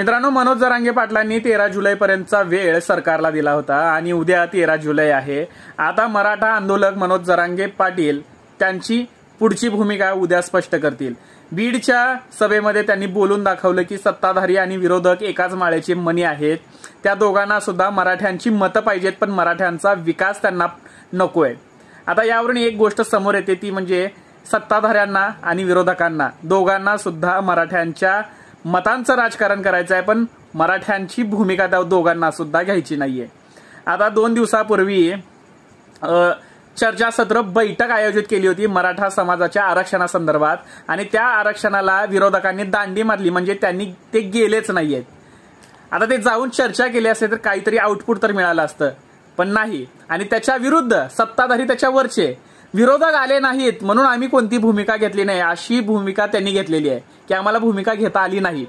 मित्रांनो, मनोज जरांगे पाटलांनी 13 जुलैपर्यंतचा वेळ सरकारला दिला होता आणि उद्या 13 जुलै आहे। आता मराठा आंदोलक मनोज जरांगे पाटील त्यांची पुढची भूमिका उद्या स्पष्ट करतील। बीडच्या सभेमध्ये त्यांनी बोलून दाखवलं की सत्ताधारी आणि विरोधक एकाच माळेचे मणी आहेत। त्या दोघांना सुद्धा मराठ्यांची मतं पाहिजेत, पण मराठ्यांचा विकास त्यांना नकोय। आता यावरून एक गोष्ट समोर येते, ती म्हणजे सत्ताधाऱ्यांना आणि विरोधकांना दोघांना सुद्धा मराठ्यांच्या मतांचं राजकारण करायचं आहे, पण मराठ्यांची भूमिका त्या दोघांना सुद्धा घ्यायची नाहीये। आता 2 दिवसापूर्वी चर्चासत्र बैठक आयोजित केली होती मराठा समाजाच्या आरक्षणासंदर्भात आणि त्या आरक्षणाला विरोधकांनी दांडी मारली, म्हणजे त्यांनी ते गेलेच नाहीयेत। आता ते जाऊन चर्चा केली असते तर काहीतरी आउटपुट तर मिळालं असतं, पण नाही। आणि त्याच्या विरुद्ध सत्ताधारी त्याच्यावरचे विरोधक आले नाहीत म्हणून आम्ही कोणती भूमिका घेतली नाही, अशी भूमिका त्यांनी घेतलेली आहे की आम्हाला भूमिका घेता आली नाही।